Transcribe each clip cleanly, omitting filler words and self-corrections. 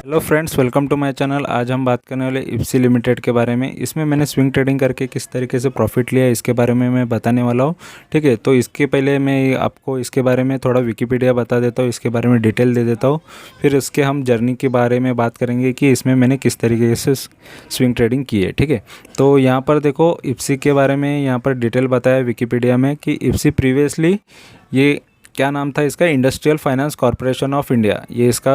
Hello friends, welcome to my channel. आज हम बात करने वाले इप्सी लिमिटेड के बारे में। इसमें मैंने स्विंग ट्रेडिंग करके किस तरीके से प्रॉफिट लिया इसके बारे में मैं बताने वाला हूँ। ठीक है, तो इसके पहले मैं आपको इसके बारे में थोड़ा विकिपीडिया बता देता हूँ, इसके बारे में डिटेल दे देता हूँ। फिर इसके हम जर्नी के बारे में बात करेंगे कि इसमें मैंने किस तरीके से स्विंग ट्रेडिंग की है। ठीक है, तो यहाँ पर देखो इप्सी के बारे में यहाँ पर डिटेल बताया विकिपीडिया में कि इप्सी प्रीवियसली ये क्या नाम था इसका, industrial finance corporation of India, ये इसका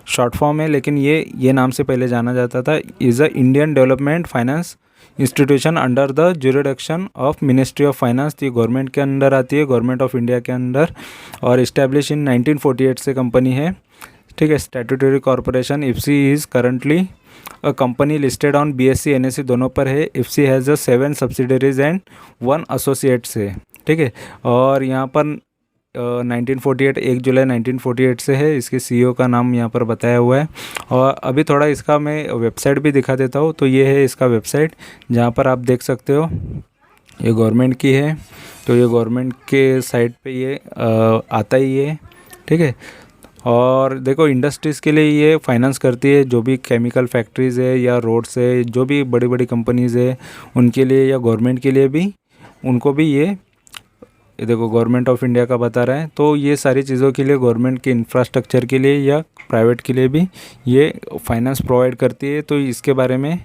शॉर्ट फॉर्म है। लेकिन ये नाम से पहले जाना जाता था। Is a Indian development finance institution under the jurisdiction of ministry of finance. ये गवर्नमेंट के अंडर आती है, गवर्नमेंट ऑफ इंडिया के अंडर, और इस्टेब्लिश इन 1948 से कंपनी है। ठीक है, statutory corporation. IFCI is currently a company listed on BSE NSE दोनों पर है। IFCI has 7 subsidiaries and 1 associates है। ठीक है, और यहाँ पर 1948 1 जुलाई 1948 से है। इसके CEO का नाम यहाँ पर बताया हुआ है। और अभी थोड़ा इसका मैं वेबसाइट भी दिखा देता हूँ। तो ये है इसका वेबसाइट, जहाँ पर आप देख सकते हो ये गवर्नमेंट की है। तो ये गवर्नमेंट के साइट पे ये आता ही है। ठीक है, और देखो इंडस्ट्रीज़ के लिए ये फाइनेंस करती है, जो भी केमिकल फैक्ट्रीज़ है या रोड्स है, जो भी बड़ी बड़ी कंपनीज़ है उनके लिए, या गवर्नमेंट के लिए भी, उनको भी ये देखो गवर्नमेंट ऑफ इंडिया का बता रहा है। तो ये सारी चीज़ों के लिए, गवर्नमेंट के इंफ्रास्ट्रक्चर के लिए या प्राइवेट के लिए भी ये फाइनेंस प्रोवाइड करती है। तो इसके बारे में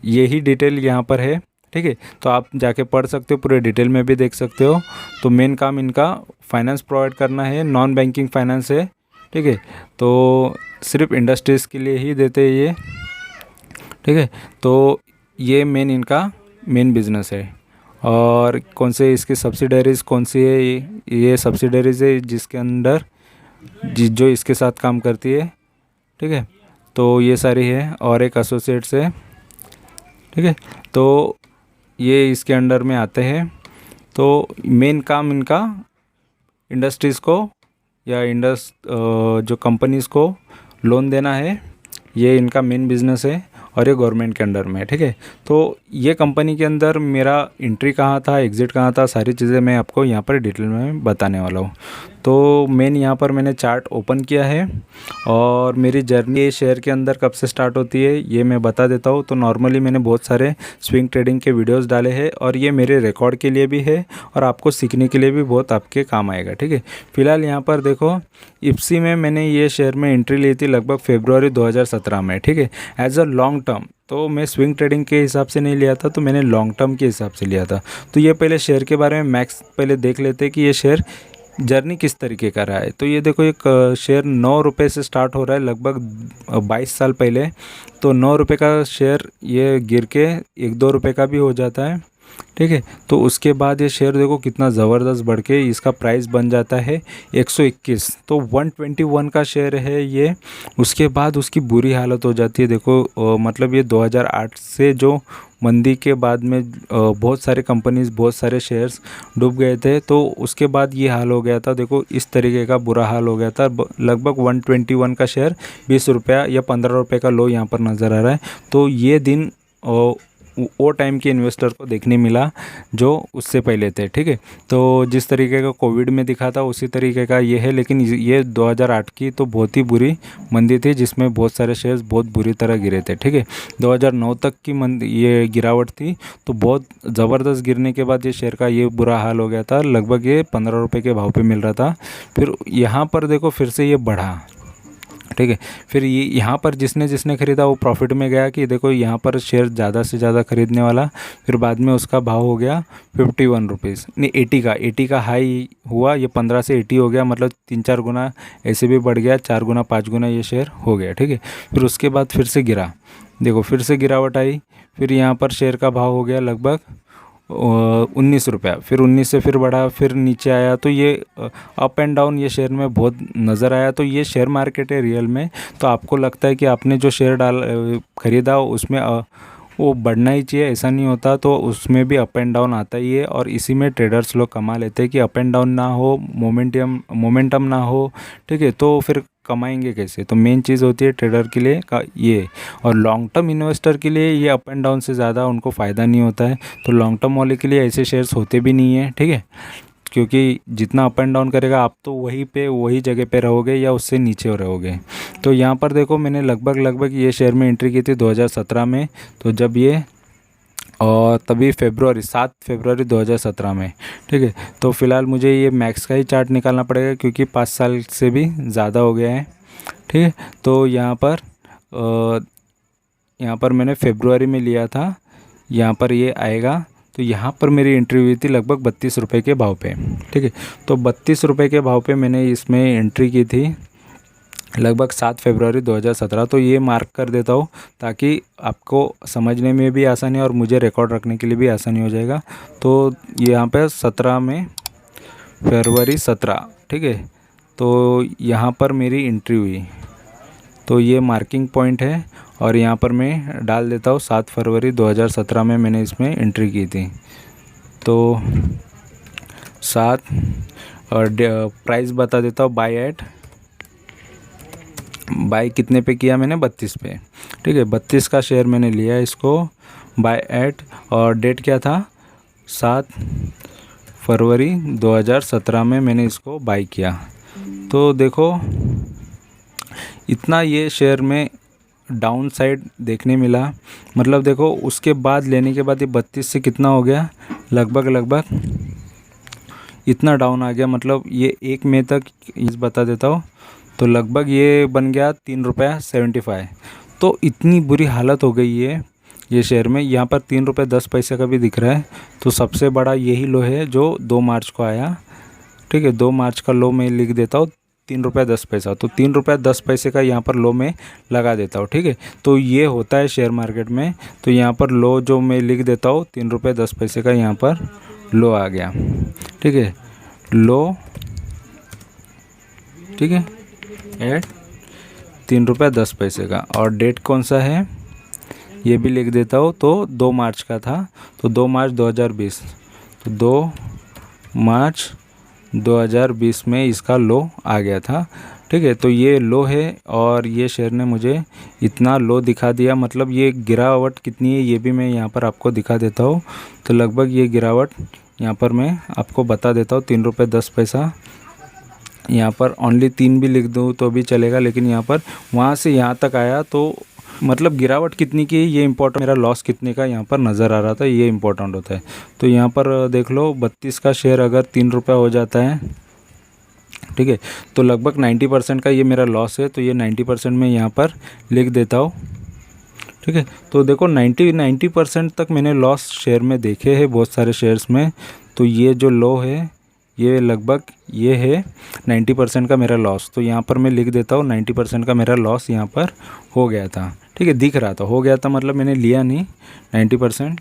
यही डिटेल यहाँ पर है। ठीक है, तो आप जाके पढ़ सकते हो, पूरे डिटेल में भी देख सकते हो। तो मेन काम इनका फाइनेंस प्रोवाइड करना है, नॉन बैंकिंग फाइनेंस है। ठीक है, तो सिर्फ इंडस्ट्रीज़ के लिए ही देते हैं ये। ठीक है, तो ये इनका मेन बिजनेस है। और कौन से इसकी सब्सिडरीज़ कौन सी है, ये सब्सिडरीज़ है जिसके अंडर जो इसके साथ काम करती है। ठीक है, तो ये सारी है, और एक एसोसिएट्स है। ठीक है, तो ये इसके अंडर में आते हैं। तो मेन काम इनका इंडस्ट्रीज़ को या जो कंपनीज़ को लोन देना है, ये इनका मेन बिजनेस है, और ये गवर्नमेंट के अंडर में है। ठीक है, तो ये कंपनी के अंदर मेरा एंट्री कहाँ था, एग्ज़िट कहाँ था, सारी चीज़ें मैं आपको यहाँ पर डिटेल में बताने वाला हूँ। तो यहाँ पर मैंने चार्ट ओपन किया है, और मेरी जर्नी शेयर के अंदर कब से स्टार्ट होती है ये मैं बता देता हूँ। तो नॉर्मली मैंने बहुत सारे स्विंग ट्रेडिंग के वीडियोस डाले हैं, और ये मेरे रिकॉर्ड के लिए भी है, और आपको सीखने के लिए भी बहुत आपके काम आएगा। ठीक है, फिलहाल यहाँ पर देखो इप्सी में मैंने ये शेयर में एंट्री ली थी लगभग फरवरी 2017 में। ठीक है, एज अ लॉन्ग टर्म। तो मैं स्विंग ट्रेडिंग के हिसाब से नहीं लिया था, तो मैंने लॉन्ग टर्म के हिसाब से लिया था। तो ये पहले शेयर के बारे में मैक्स पहले देख लेते हैं कि ये शेयर जर्नी किस तरीके का रहा है। तो ये देखो, एक शेयर 9 रुपये से स्टार्ट हो रहा है लगभग 22 साल पहले। तो 9 रुपये का शेयर ये गिर के 1-2 रुपये का भी हो जाता है। ठीक है, तो उसके बाद ये शेयर देखो कितना ज़बरदस्त बढ़ के इसका प्राइस बन जाता है 121। तो 121 का शेयर है ये। उसके बाद उसकी बुरी हालत हो जाती है। देखो मतलब ये 2008 से जो मंदी के बाद में बहुत सारे कंपनीज, बहुत सारे शेयर्स डूब गए थे। तो उसके बाद ये हाल हो गया था। देखो इस तरीके का बुरा हाल हो गया था। लगभग 121 का शेयर 20 रुपया या 15 रुपये का लो यहाँ पर नज़र आ रहा है। तो ये दिन वो टाइम के इन्वेस्टर को देखने मिला जो उससे पहले थे। ठीक है, तो जिस तरीके का कोविड में दिखा था उसी तरीके का ये है। लेकिन ये 2008 की तो बहुत ही बुरी मंदी थी, जिसमें बहुत सारे शेयर्स बहुत बुरी तरह गिरे थे। ठीक है, 2009 तक की मंदी ये गिरावट थी। तो बहुत ज़बरदस्त गिरने के बाद ये शेयर का ये बुरा हाल हो गया था। लगभग ये 15 रुपये के भाव पे मिल रहा था। फिर यहाँ पर देखो फिर से ये बढ़ा। ठीक है, फिर ये यहाँ पर जिसने खरीदा वो प्रॉफिट में गया कि देखो यहाँ पर शेयर ज़्यादा से ज़्यादा खरीदने वाला। फिर बाद में उसका भाव हो गया 51 रुपीज़, नहीं 80 का हाई हुआ। ये 15 से 80 हो गया, मतलब 3-4 गुना ऐसे भी बढ़ गया, 4 गुना 5 गुना ये शेयर हो गया। ठीक है, फिर उसके बाद फिर से गिरा। देखो फिर से गिरावट आई। फिर यहाँ पर शेयर का भाव हो गया लगभग 19 रुपया। फिर 19 से फिर बढ़ा, फिर नीचे आया। तो ये अप एंड डाउन ये शेयर में बहुत नज़र आया। तो ये शेयर मार्केट है रियल में। तो आपको लगता है कि आपने जो शेयर खरीदा उसमें वो बढ़ना ही चाहिए, ऐसा नहीं होता। तो उसमें भी अप एंड डाउन आता ही है, और इसी में ट्रेडर्स लोग कमा लेते हैं कि अप एंड डाउन ना हो, मोमेंटम ना हो। ठीक है, तो फिर कमाएंगे कैसे? तो मेन चीज़ होती है ट्रेडर के लिए का ये। और लॉन्ग टर्म इन्वेस्टर के लिए ये अप एंड डाउन से ज़्यादा उनको फ़ायदा नहीं होता है। तो लॉन्ग टर्म वाले के लिए ऐसे शेयर्स होते भी नहीं हैं। ठीक है, क्योंकि जितना अप एंड डाउन करेगा आप तो वहीं पे वही जगह पे रहोगे या उससे नीचे रहोगे। तो यहाँ पर देखो मैंने लगभग ये शेयर में एंट्री की थी 2017 में, तो जब ये और तभी 7 फरवरी 2017 में, ठीक है। तो फिलहाल मुझे ये मैक्स का ही चार्ट निकालना पड़ेगा क्योंकि 5 साल से भी ज़्यादा हो गया है, ठीक है। तो यहाँ पर मैंने फरवरी में लिया था, यहाँ पर ये आएगा। तो यहाँ पर मेरी एंट्री हुई थी लगभग 32 रुपये के भाव पे, ठीक है। तो 32 रुपये के भाव पे मैंने इसमें एंट्री की थी लगभग 7 फरवरी 2017। तो ये मार्क कर देता हूँ ताकि आपको समझने में भी आसानी और मुझे रिकॉर्ड रखने के लिए भी आसानी हो जाएगा। तो यहाँ पे 17 में फरवरी 17, ठीक है। तो यहाँ पर मेरी एंट्री हुई, तो ये मार्किंग पॉइंट है और यहाँ पर मैं डाल देता हूँ 7 फरवरी 2017 में मैंने इसमें एंट्री की थी। तो 7 और प्राइस बता देता हूँ, बाय कितने पे किया मैंने, 32 पे, ठीक है। 32 का शेयर मैंने लिया इसको बाय एट, और डेट क्या था 7 फरवरी 2017 में मैंने इसको बाय किया। तो देखो इतना ये शेयर में डाउन साइड देखने मिला, मतलब देखो उसके बाद लेने के बाद ये 32 से कितना हो गया, लगभग इतना डाउन आ गया। मतलब ये 1 मई तक इस बता देता हूँ, तो लगभग ये बन गया 3 रुपया 75। तो इतनी बुरी हालत हो गई है ये शेयर में। यहाँ पर 3 रुपये 10 पैसे का भी दिख रहा है। तो सबसे बड़ा यही लो है जो 2 मार्च को आया, ठीक है। 2 मार्च का लो मैं लिख देता हूँ 3 रुपये 10 पैसा। तो 3 रुपये 10 पैसे का यहाँ पर लो मैं लगा देता हूँ, ठीक है। तो ये होता है शेयर मार्केट में। तो यहाँ पर लो जो मैं लिख देता हूँ 3 रुपये 10 पैसे का, यहाँ पर लो आ गया, ठीक है। लो, ठीक है, एट 3 रुपये 10 पैसे का। और डेट कौन सा है ये भी लिख देता हूँ। तो 2 मार्च का था, तो 2 मार्च 2020, तो 2 मार्च 2020 में इसका लो आ गया था, ठीक है। तो ये लो है और ये शेयर ने मुझे इतना लो दिखा दिया। मतलब ये गिरावट कितनी है ये भी मैं यहाँ पर आपको दिखा देता हूँ। तो लगभग ये गिरावट यहाँ पर मैं आपको बता देता हूँ, 3 रुपये 10 पैसा। यहाँ पर ओनली 3 भी लिख दूँ तो भी चलेगा, लेकिन यहाँ पर वहाँ से यहाँ तक आया तो मतलब गिरावट कितनी की है ये इम्पोर्टेंट, मेरा लॉस कितने का यहाँ पर नज़र आ रहा था ये इम्पोर्टेंट होता है। तो यहाँ पर देख लो 32 का शेयर अगर 3 रुपये हो जाता है, ठीक है, तो लगभग 90% का ये मेरा लॉस है। तो ये 90% में यहाँ पर लिख देता हूँ, ठीक है। तो देखो 90% तक मैंने लॉस शेयर में देखे हैं बहुत सारे शेयर्स में। तो ये जो लो है ये लगभग ये है 90% का मेरा लॉस। तो यहाँ पर मैं लिख देता हूँ 90% का मेरा लॉस यहाँ पर हो गया था, ठीक है। दिख रहा था, हो गया था मतलब मैंने लिया नहीं 90%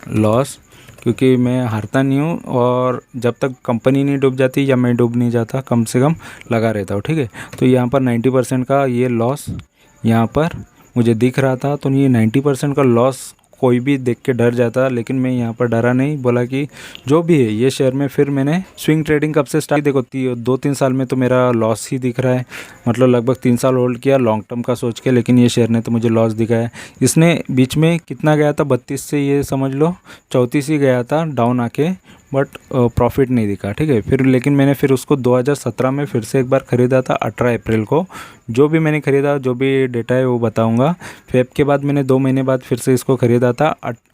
लॉस, क्योंकि मैं हारता नहीं हूँ और जब तक कंपनी नहीं डूब जाती या मैं डूब नहीं जाता कम से कम लगा रहता हूँ, ठीक है। तो यहाँ पर 90% का ये लॉस यहाँ पर मुझे दिख रहा था। तो ये 90% का लॉस कोई भी देख के डर जाता, लेकिन मैं यहाँ पर डरा नहीं, बोला कि जो भी है ये शेयर में। फिर मैंने स्विंग ट्रेडिंग कब से स्टार्ट, देखो 2-3 साल में तो मेरा लॉस ही दिख रहा है। मतलब लगभग 3 साल होल्ड किया लॉन्ग टर्म का सोच के, लेकिन ये शेयर ने तो मुझे लॉस दिखाया। इसने बीच में कितना गया था 32 से, ये समझ लो 34 ही गया था डाउन आके, बट प्रॉफिट नहीं दिखा, ठीक है। फिर लेकिन मैंने फिर उसको 2017 में फिर से एक बार ख़रीदा था 18 अप्रैल को। जो भी मैंने ख़रीदा, जो भी डेटा है वो बताऊंगा। फेब के बाद मैंने 2 महीने बाद फिर से इसको ख़रीदा था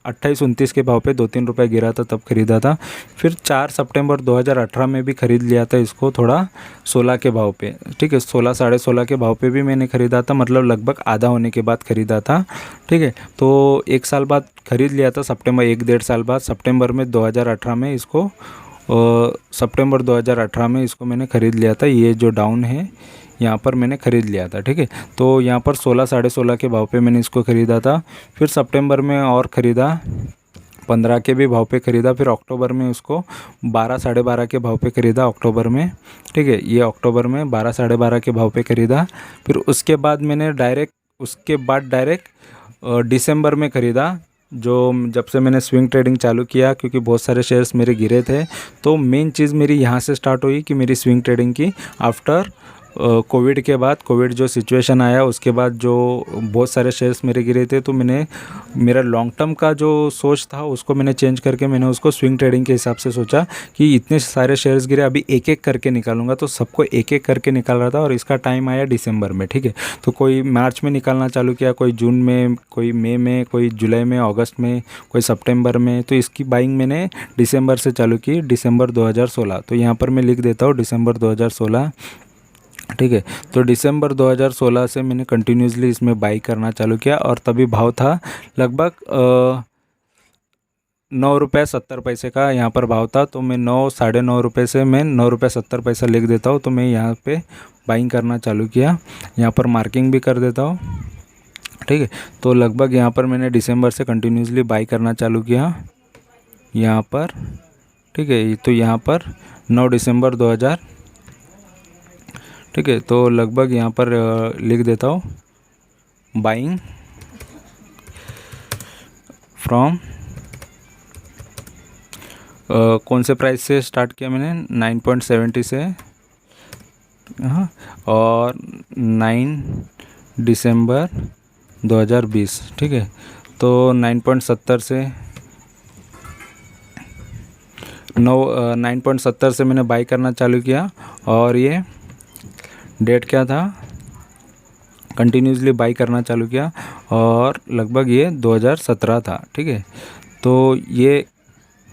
28-29 के भाव पे, 2-3 रुपये गिरा था तब ख़रीदा था। फिर 4 सितंबर 2018 में भी ख़रीद लिया था इसको थोड़ा 16 के भाव पे, ठीक है। 16 साढ़े 16 के भाव पे भी मैंने ख़रीदा था, मतलब लगभग आधा होने के बाद ख़रीदा था, ठीक है। तो 1 साल बाद ख़रीद लिया था सितंबर, 1-1.5 साल बाद सितंबर में 2018 में इसको सितंबर 2018 में इसको मैंने ख़रीद लिया था। ये जो डाउन है यहाँ पर मैंने ख़रीद लिया था, ठीक है। तो यहाँ पर 16 साढ़े 16 के भाव पे मैंने इसको ख़रीदा था। फिर सितंबर में और ख़रीदा 15 के भी भाव पे ख़रीदा। फिर अक्टूबर में उसको 12 साढ़े 12 के भाव पे ख़रीदा अक्टूबर में, ठीक है। ये अक्टूबर में 12 साढ़े 12 के भाव पे ख़रीदा। फिर उसके बाद मैंने डायरेक्ट दिसंबर में ख़रीदा, जो जब से मैंने स्विंग ट्रेडिंग चालू किया, क्योंकि बहुत सारे शेयर्स मेरे गिरे थे। तो मेन चीज़ मेरी यहाँ से स्टार्ट हुई कि मेरी स्विंग ट्रेडिंग की आफ्टर कोविड के बाद, कोविड जो सिचुएशन आया उसके बाद जो बहुत सारे शेयर्स मेरे गिरे थे, तो मैंने मेरा लॉन्ग टर्म का जो सोच था उसको मैंने चेंज करके मैंने उसको स्विंग ट्रेडिंग के हिसाब से सोचा कि इतने सारे शेयर्स गिरे, अभी एक एक करके निकालूंगा। तो सबको एक एक करके निकाल रहा था और इसका टाइम आया दिसंबर में, ठीक है। तो कोई मार्च में निकालना चालू किया, कोई जून में, कोई मई में, कोई जुलाई में, अगस्त में, कोई सितंबर में। तो इसकी बाइंग मैंने दिसंबर से चालू की, दिसंबर 2016। तो यहाँ पर मैं लिख देता हूँ दिसंबर 2016, ठीक है। तो दिसंबर 2016 से मैंने कंटिन्यूसली इसमें बाई करना चालू किया और तभी भाव था लगभग 9 रुपये 70 पैसे का यहाँ पर भाव था। तो मैं 9 साढ़े 9 रुपये से मैं 9 रुपये 70 पैसा लिख देता हूँ। तो मैं यहाँ पे बाइंग करना चालू किया, यहाँ पर मार्किंग भी कर देता हूँ, ठीक है। तो लगभग यहाँ पर मैंने दिसंबर से कंटिन्यूसली बाई करना चालू किया यहाँ पर, ठीक है। तो यहाँ पर 9 दिसंबर 2000, ठीक है। तो लगभग यहाँ पर लिख देता हूँ बाइंग फ्रॉम कौन से प्राइस से स्टार्ट किया मैंने, 9.70 से, हाँ, और 9 दिसंबर 2020, ठीक है। तो 9.70 से 9.70 से मैंने बाई करना चालू किया और ये डेट क्या था, कंटिन्यूसली बाई करना चालू किया और लगभग ये 2017 था, ठीक है। तो ये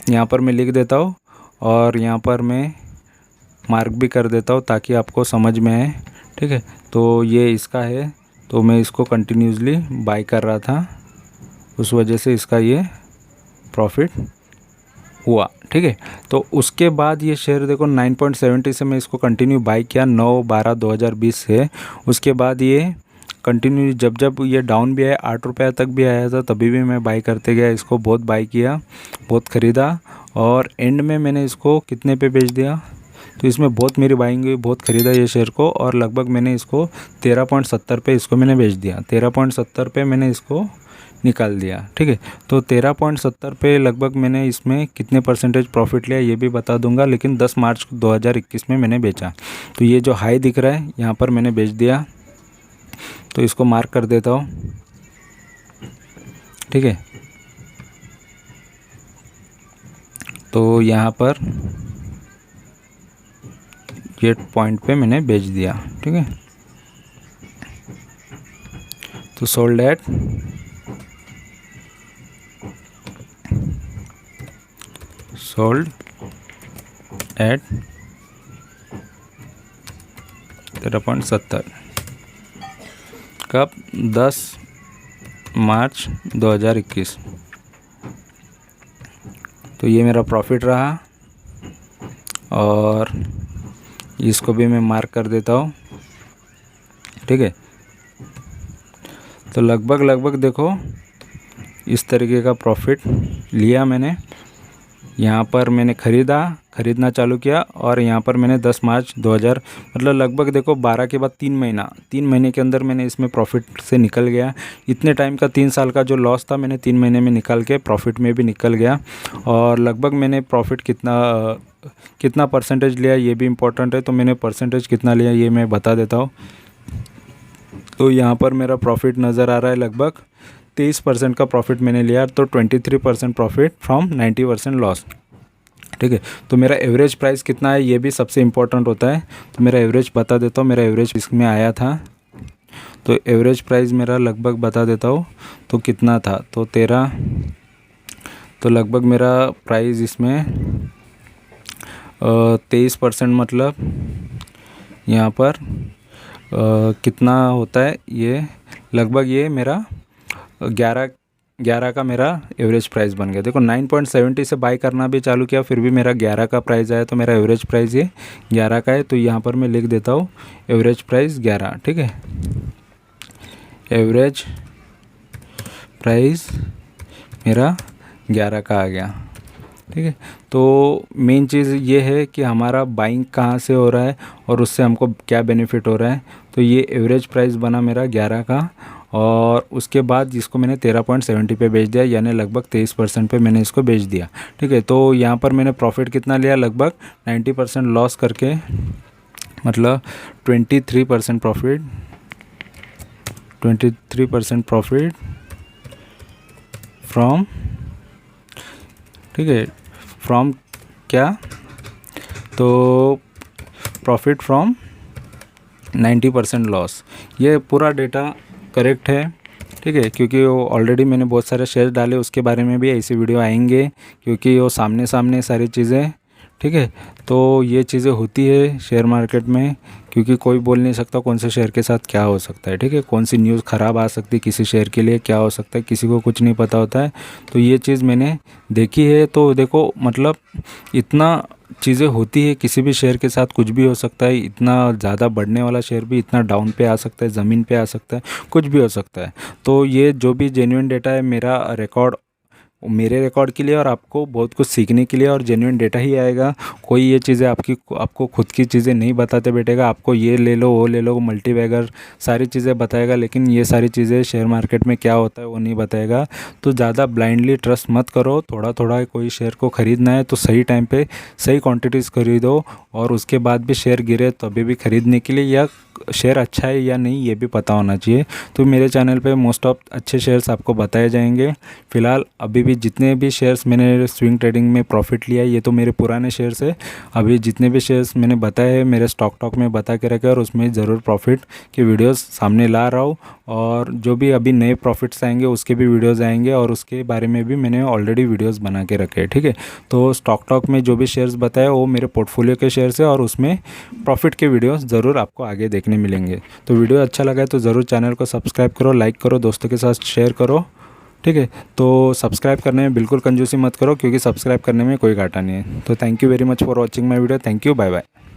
यहाँ पर मैं लिख देता हूँ और यहाँ पर मैं मार्क भी कर देता हूँ ताकि आपको समझ में आए, ठीक है। तो ये इसका है, तो मैं इसको कंटिन्यूसली बाई कर रहा था, उस वजह से इसका ये प्रॉफिट हुआ, ठीक है। तो उसके बाद ये शेयर देखो 9.70 से मैं इसको कंटिन्यू बाई किया 9/12/2020 से। उसके बाद ये कंटिन्यू जब जब ये डाउन भी आया, 8 रुपये तक भी आया था, तभी भी मैं बाई करते गया, इसको बहुत बाई किया, बहुत ख़रीदा और एंड में मैंने इसको कितने पे बेच दिया। तो इसमें बहुत मेरी बाइंग हुई, बहुत ख़रीदा ये शेयर को और लगभग मैंने इसको 13.70 पे इसको मैंने बेच दिया, 13.70 पे मैंने इसको निकाल दिया, ठीक है। तो 13.70 पे लगभग मैंने इसमें कितने परसेंटेज प्रॉफिट लिया ये भी बता दूंगा, लेकिन 10 मार्च 2021 में मैंने बेचा। तो ये जो हाई दिख रहा है यहाँ पर मैंने बेच दिया, तो इसको मार्क कर देता हूँ, ठीक है। तो यहाँ पर ये पॉइंट पे मैंने बेच दिया, ठीक है। तो सोल्ड एट सोल्ड एट 13.70 कब, 10 मार्च 2021। तो ये मेरा प्रॉफिट रहा और इसको भी मैं मार्क कर देता हूँ, ठीक है। तो लगभग देखो इस तरीके का प्रॉफिट लिया मैंने। यहाँ पर मैंने ख़रीदना चालू किया और यहाँ पर मैंने 10 मार्च 2000 मतलब लगभग देखो 12 के बाद 3 महीने के अंदर मैंने इसमें प्रॉफिट से निकल गया। इतने टाइम का 3 साल का जो लॉस था मैंने 3 महीने में निकल के प्रॉफिट में भी निकल गया। और लगभग मैंने प्रॉफिट कितना परसेंटेज लिया ये भी इम्पोर्टेंट है, तो मैंने परसेंटेज कितना लिया ये मैं बता देता हूँ। तो यहाँ पर मेरा प्रॉफिट नज़र आ रहा है, लगभग 23% का प्रॉफिट मैंने लिया, तो 23% प्रॉफिट फ्रॉम 90% लॉस, ठीक है। तो मेरा एवरेज प्राइस कितना है ये भी सबसे इम्पोर्टेंट होता है, तो मेरा एवरेज बता देता हूँ। मेरा एवरेज इसमें आया था, तो एवरेज प्राइस मेरा लगभग बता देता हूँ तो कितना था, तो 13, तो लगभग मेरा प्राइस इसमें 23% मतलब यहाँ पर कितना होता है, ये लगभग ये मेरा 11 का मेरा एवरेज प्राइस बन गया। देखो 9.70 से बाई करना भी चालू किया, फिर भी मेरा 11 का प्राइस आया, तो मेरा एवरेज प्राइस ये 11 का है। तो यहाँ पर मैं लिख देता हूँ एवरेज प्राइस 11, ठीक है। एवरेज प्राइस मेरा 11 का आ गया, ठीक है। तो मेन चीज़ ये है कि हमारा बाइंग कहाँ से हो रहा है और उससे हमको क्या बेनिफिट हो रहा है। तो ये एवरेज प्राइस बना मेरा 11 का और उसके बाद जिसको मैंने 13.70 पे बेच दिया, यानी लगभग 23% पे मैंने इसको बेच दिया, ठीक है। तो यहाँ पर मैंने प्रॉफिट कितना लिया, लगभग 90% लॉस करके मतलब 23% प्रॉफिट, 23% प्रॉफिट फ्रॉम, ठीक है, फ्रॉम क्या, तो प्रॉफिट फ्रॉम 90% लॉस। ये पूरा डेटा करेक्ट है, ठीक है, क्योंकि वो ऑलरेडी मैंने बहुत सारे शेयर डाले, उसके बारे में भी ऐसी वीडियो आएंगे, क्योंकि वो सामने सामने सारी चीज़ें, ठीक है। तो ये चीज़ें होती है शेयर मार्केट में, क्योंकि कोई बोल नहीं सकता कौन से शेयर के साथ क्या हो सकता है, ठीक है, कौन सी न्यूज़ ख़राब आ सकती है, किसी शेयर के लिए क्या हो सकता है, किसी को कुछ नहीं पता होता है। तो ये चीज़ मैंने देखी है। तो देखो मतलब इतना चीज़ें होती है, किसी भी शेयर के साथ कुछ भी हो सकता है, इतना ज़्यादा बढ़ने वाला शेयर भी इतना डाउन पे आ सकता है, ज़मीन पे आ सकता है, कुछ भी हो सकता है। तो ये जो भी जेन्युइन डेटा है मेरा रिकॉर्ड, मेरे रिकॉर्ड के लिए और आपको बहुत कुछ सीखने के लिए और जेन्युइन डेटा ही आएगा। कोई ये चीज़ें आपको खुद की चीज़ें नहीं बताते बैठेगा, आपको ये ले लो वो ले लो मल्टीबैगर सारी चीज़ें बताएगा, लेकिन ये सारी चीज़ें शेयर मार्केट में क्या होता है वो नहीं बताएगा। तो ज़्यादा ब्लाइंडली ट्रस्ट मत करो, थोड़ा थोड़ा कोई शेयर को ख़रीदना है तो सही टाइम पे सही क्वांटिटीज़ खरीदो, और उसके बाद भी शेयर गिरे तो अभी भी ख़रीदने के लिए, या शेयर अच्छा है या नहीं ये भी पता होना चाहिए। तो मेरे चैनल पे मोस्ट ऑफ अच्छे शेयर्स आपको बताए जाएंगे। फ़िलहाल अभी भी जितने भी शेयर्स मैंने स्विंग ट्रेडिंग में प्रॉफिट लिया है ये तो मेरे पुराने शेयर्स है। अभी जितने भी शेयर्स मैंने बताए हैं मेरे स्टॉक टॉक में बता के रखे, और उसमें ज़रूर प्रॉफिट की वीडियोस सामने ला रहा हूँ, और जो भी अभी नए प्रॉफिट्स आएंगे उसके भी वीडियोज़ आएंगे, और उसके बारे में भी मैंने ऑलरेडी वीडियोज़ बना के रखे हैं, ठीक है। तो स्टॉक टॉक में जो भी शेयर्स बताए वो मेरे पोर्टफोलियो के शेयर्स है, और उसमें प्रॉफिट के वीडियोस ज़रूर आपको आगे देखने मिलेंगे। तो वीडियो अच्छा लगा है तो ज़रूर चैनल को सब्सक्राइब करो, लाइक करो, दोस्तों के साथ शेयर करो, ठीक है। तो सब्सक्राइब करने में बिल्कुल कंजूसी मत करो, क्योंकि सब्सक्राइब करने में कोई घाटा नहीं है। तो thank you very much for watching my video. Thank you, bye bye.